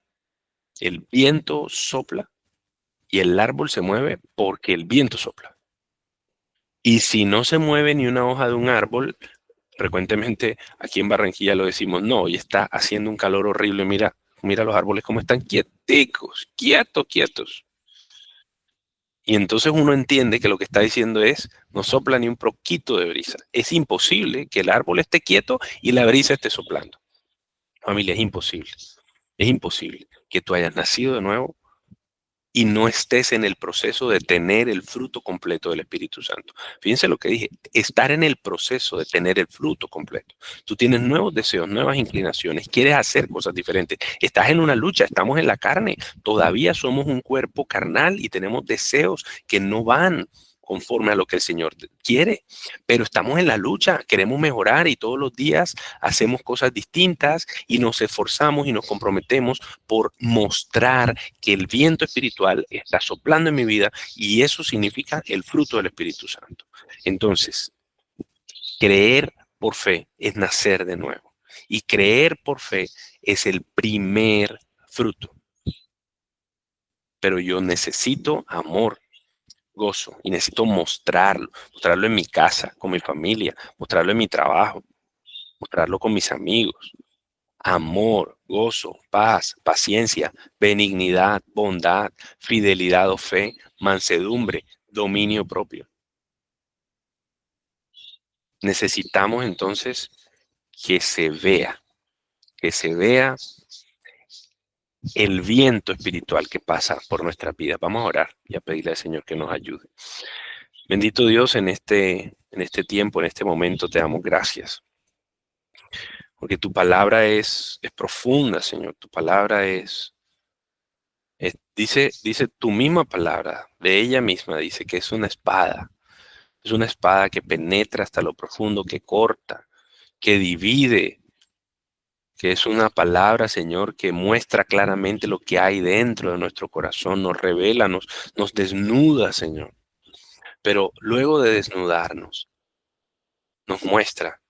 el viento sopla y el árbol se mueve porque el viento sopla. Y si no se mueve ni una hoja de un árbol, frecuentemente aquí en Barranquilla lo decimos, no, y está haciendo un calor horrible, mira, Mira los árboles como están quieticos, quietos, quietos. Y entonces uno entiende que lo que está diciendo es, no sopla ni un poquito de brisa. Es imposible que el árbol esté quieto y la brisa esté soplando. Familia, es imposible. Es imposible que tú hayas nacido de nuevo y no estés en el proceso de tener el fruto completo del Espíritu Santo. Fíjense lo que dije, estar en el proceso de tener el fruto completo. Tú tienes nuevos deseos, nuevas inclinaciones, quieres hacer cosas diferentes. Estás en una lucha, estamos en la carne, todavía somos un cuerpo carnal y tenemos deseos que no van conforme a lo que el Señor quiere, pero estamos en la lucha, queremos mejorar y todos los días hacemos cosas distintas y nos esforzamos y nos comprometemos por mostrar que el viento espiritual está soplando en mi vida y eso significa el fruto del Espíritu Santo. Entonces, creer por fe es nacer de nuevo y creer por fe es el primer fruto. Pero yo necesito amor, gozo y necesito mostrarlo en mi casa, con mi familia, mostrarlo en mi trabajo, mostrarlo con mis amigos. Amor, gozo, paz, paciencia, benignidad, bondad, fidelidad o fe, mansedumbre, dominio propio. Necesitamos entonces que que se vea el viento espiritual que pasa por nuestra vida. Vamos a orar y a pedirle al Señor que nos ayude. Bendito Dios, en este tiempo, en este momento, te damos gracias. Porque tu palabra es profunda, Señor. Tu palabra dice tu misma palabra, de ella misma, dice que es una espada. Es una espada que penetra hasta lo profundo, que corta, que divide, que es una palabra, Señor, que muestra claramente lo que hay dentro de nuestro corazón, nos revela, nos desnuda, Señor. Pero luego de desnudarnos, nos muestra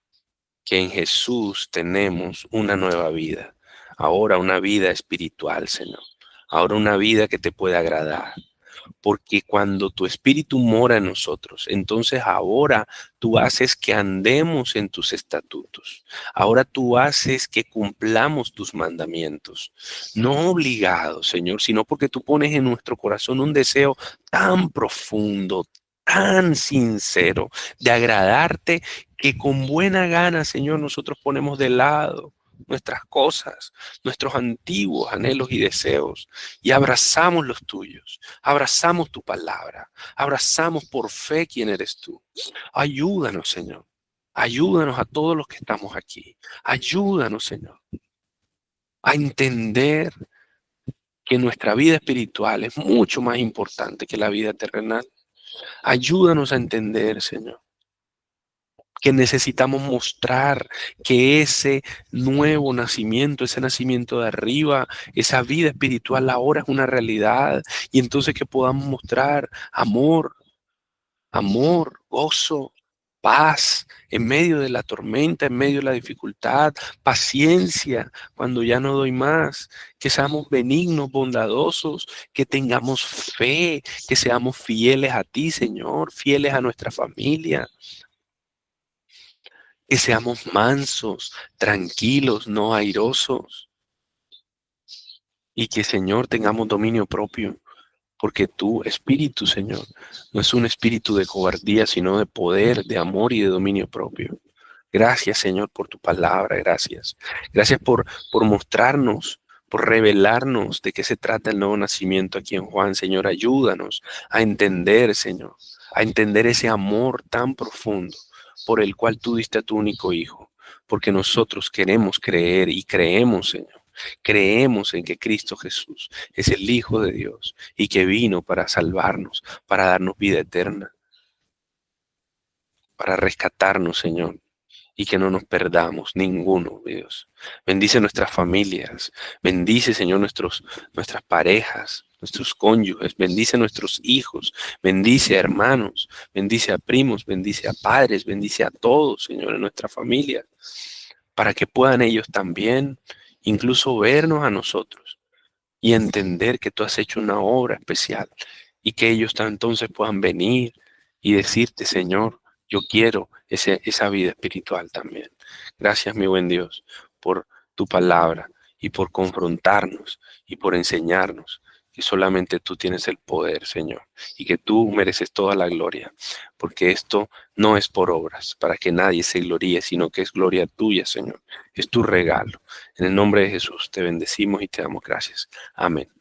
que en Jesús tenemos una nueva vida. Ahora una vida espiritual, Señor. Ahora una vida que te puede agradar. Porque cuando tu espíritu mora en nosotros, entonces ahora tú haces que andemos en tus estatutos. Ahora tú haces que cumplamos tus mandamientos. No obligados, Señor, sino porque tú pones en nuestro corazón un deseo tan profundo, tan sincero de agradarte, que con buena gana, Señor, nosotros ponemos de lado nuestras cosas, nuestros antiguos anhelos y deseos, y abrazamos los tuyos, abrazamos tu palabra, abrazamos por fe quién eres tú. Ayúdanos, Señor. Ayúdanos a todos los que estamos aquí. Ayúdanos, Señor, a entender que nuestra vida espiritual es mucho más importante que la vida terrenal. Ayúdanos a entender, Señor, que necesitamos mostrar que ese nuevo nacimiento, ese nacimiento de arriba, esa vida espiritual ahora es una realidad, y entonces que podamos mostrar amor, gozo, paz en medio de la tormenta, en medio de la dificultad, paciencia cuando ya no doy más, que seamos benignos, bondadosos, que tengamos fe, que seamos fieles a ti, Señor, fieles a nuestra familia, que seamos mansos, tranquilos, no airosos, y que, Señor, tengamos dominio propio, porque tu espíritu, Señor, no es un espíritu de cobardía, sino de poder, de amor y de dominio propio. Gracias, Señor, por tu palabra, gracias. Gracias por mostrarnos, por revelarnos de qué se trata el nuevo nacimiento aquí en Juan. Señor, ayúdanos a entender, Señor, a entender ese amor tan profundo por el cual tú diste a tu único Hijo, porque nosotros queremos creer y creemos, Señor. Creemos en que Cristo Jesús es el Hijo de Dios y que vino para salvarnos, para darnos vida eterna, para rescatarnos, Señor, y que no nos perdamos ninguno, Dios. Bendice nuestras familias, bendice, Señor, nuestras parejas, nuestros cónyuges, bendice a nuestros hijos, bendice a hermanos, bendice a primos, bendice a padres, bendice a todos, Señor, en nuestra familia, para que puedan ellos también incluso vernos a nosotros y entender que tú has hecho una obra especial y que ellos entonces puedan venir y decirte, Señor, yo quiero esa vida espiritual también. Gracias, mi buen Dios, por tu palabra y por confrontarnos y por enseñarnos que solamente tú tienes el poder, Señor, y que tú mereces toda la gloria, porque esto no es por obras, para que nadie se gloríe, sino que es gloria tuya, Señor. Es tu regalo. En el nombre de Jesús te bendecimos y te damos gracias. Amén.